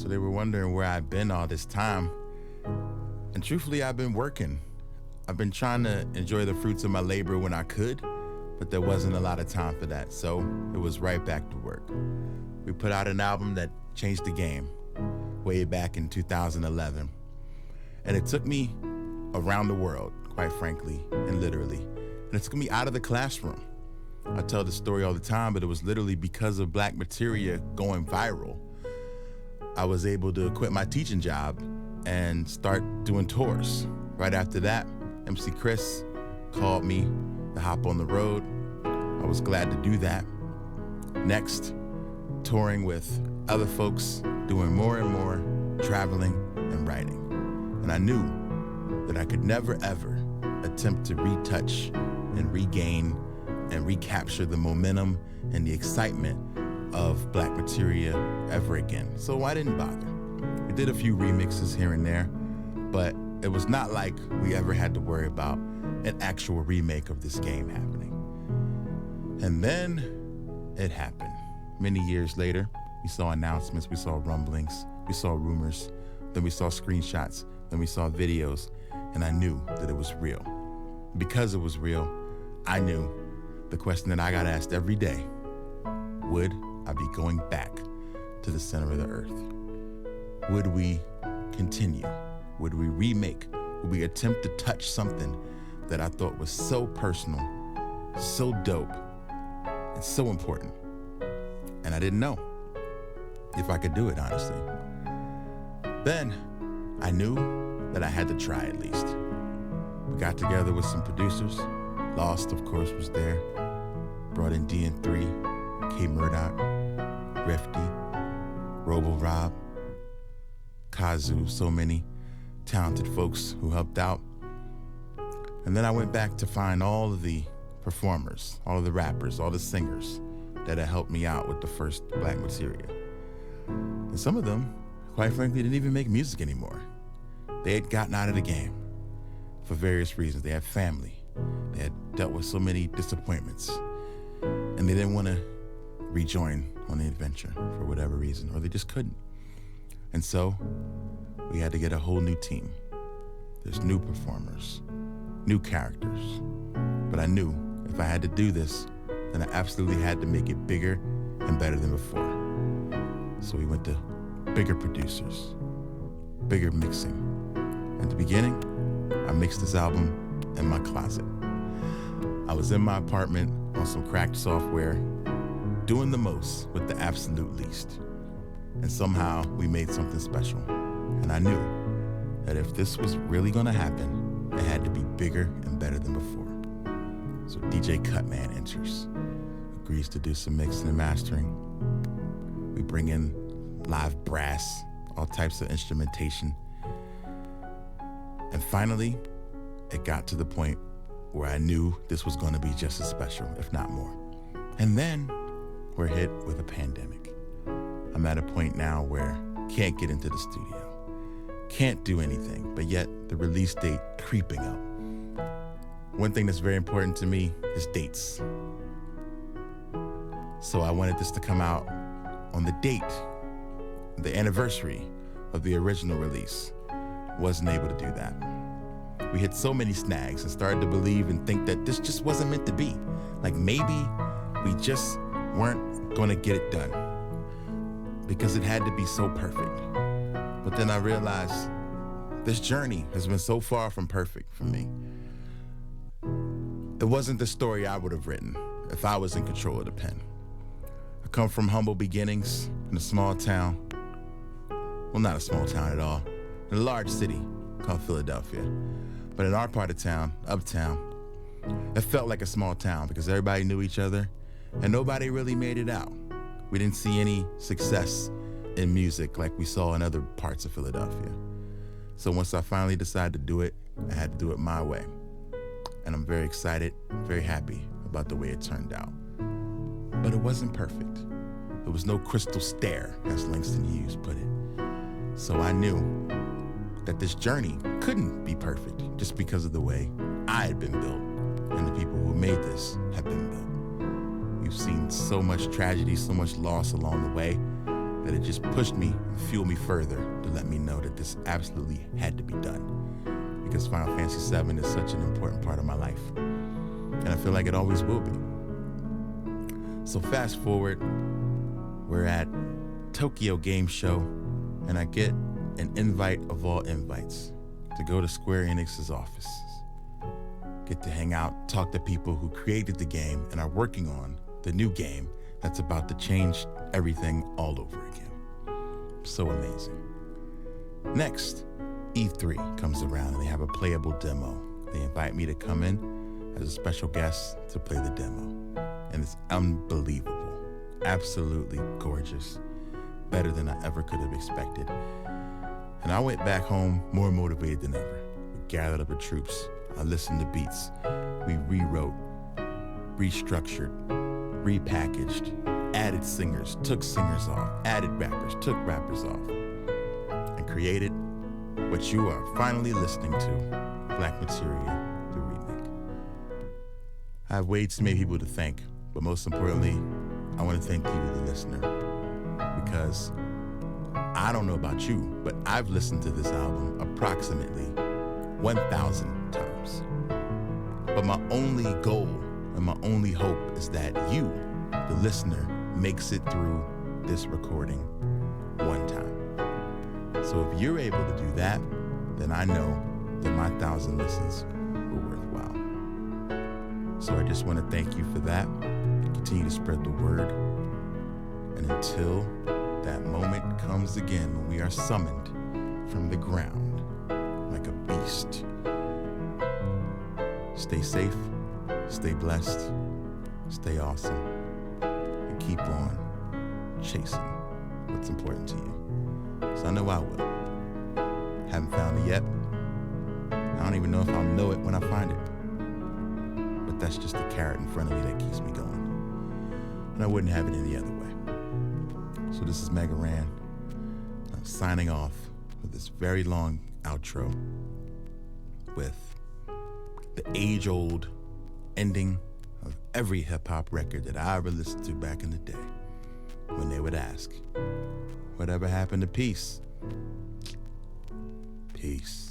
So they were wondering where I've been all this time. And truthfully, I've been working. I've been trying to enjoy the fruits of my labor when I could, but there wasn't a lot of time for that. So it was right back to work. We put out an album that changed the game way back in 2011. And it took me around the world, quite frankly, and literally. And it took me out of the classroom. I tell this story all the time, but it was literally because of Black Materia going viral. I was able to quit my teaching job and start doing tours. Right after that, MC Chris called me to hop on the road. I was glad to do that. Next, touring with other folks, doing more and more, traveling and writing. And I knew that I could never, ever attempt to retouch and regain and recapture the momentum and the excitement of Black Materia ever again. So I didn't bother. We did a few remixes here and there, but it was not like we ever had to worry about an actual remake of this game happening. And then it happened. Many years later, we saw announcements, we saw rumblings, we saw rumors, then we saw screenshots, then we saw videos, and I knew that it was real. Because it was real, I knew the question that I got asked every day: would I be going back to the center of the earth? Would we continue? Would we remake? Would we attempt to touch something that I thought was so personal, so dope, and so important? And I didn't know if I could do it, honestly. Then I knew that I had to try at least. We got together with some producers. Lost, of course, was there. Brought in DN3, K Murdoch, Refty, Robo Rob, Kazu, so many talented folks who helped out. And then I went back to find all of the performers, all of the rappers, all the singers that had helped me out with the first Black Materia. And some of them, quite frankly, didn't even make music anymore. They had gotten out of the game for various reasons. They had family. They had dealt with so many disappointments, and they didn't want to rejoin on the adventure for whatever reason, or they just couldn't. And so we had to get a whole new team. There's new performers, new characters. But I knew if I had to do this, then I absolutely had to make it bigger and better than before. So we went to bigger producers, bigger mixing. At the beginning, I mixed this album in my closet. I was in my apartment on some cracked software, doing the most with the absolute least. And somehow we made something special. And I knew that if this was really gonna happen, it had to be bigger and better than before. So DJ Cutman enters, agrees to do some mixing and mastering. We bring in live brass, all types of instrumentation. And finally, it got to the point where I knew this was gonna be just as special, if not more. And then we're hit with a pandemic. I'm at a point now where can't get into the studio, can't do anything, but yet the release date creeping up. One thing that's very important to me is dates. So I wanted this to come out on the date, the anniversary of the original release. Wasn't able to do that. We hit so many snags and started to believe and think that this just wasn't meant to be. Like maybe we just weren't gonna get it done because it had to be so perfect. But then I realized this journey has been so far from perfect for me. It wasn't the story I would have written if I was in control of the pen. I come from humble beginnings in a small town. Well, not a small town at all. In a large city called Philadelphia. But in our part of town, uptown, it felt like a small town because everybody knew each other and nobody really made it out. We didn't see any success in music like we saw in other parts of Philadelphia. So once I finally decided to do it, I had to do it my way. And I'm very excited, very happy about the way it turned out. But it wasn't perfect. There was no crystal stair, as Langston Hughes put it. So I knew that this journey couldn't be perfect just because of the way I had been built and the people who made this have been built. We've seen so much tragedy, so much loss along the way, that it just pushed me and fueled me further to let me know that this absolutely had to be done, because Final Fantasy VII is such an important part of my life, and I feel like it always will be. So fast forward, we're at Tokyo Game Show, and I get an invite of all invites to go to Square Enix's offices. Get to hang out, talk to people who created the game and are working on the new game that's about to change everything all over again. So amazing. Next, E3 comes around and they have a playable demo. They invite me to come in as a special guest to play the demo. And it's unbelievable, absolutely gorgeous, better than I ever could have expected. And I went back home more motivated than ever. We gathered up the troops. I listened to beats. We rewrote, restructured, repackaged, added singers, took singers off, added rappers, took rappers off, and created what you are finally listening to, Black Materia, the remake. I have way too many people to thank, but most importantly, I want to thank you, the listener, because I don't know about you, but I've listened to this album approximately 1,000 times. But my only goal and my only hope is that you, the listener, makes it through this recording one time. So if you're able to do that, then I know that my 1,000 listens were worthwhile. So I just want to thank you for that. Continue to spread the word. And until that moment comes again when we are summoned from the ground like a beast, stay safe, stay blessed, stay awesome, and keep on chasing what's important to you. So I know I will. Haven't found it yet. I don't even know if I'll know it when I find it. But that's just the carrot in front of me that keeps me going. And I wouldn't have it any other way. So this is Mega Ran. I'm signing off with this very long outro with the age-old ending of every hip-hop record that I ever listened to back in the day, when they would ask, whatever happened to peace? Peace.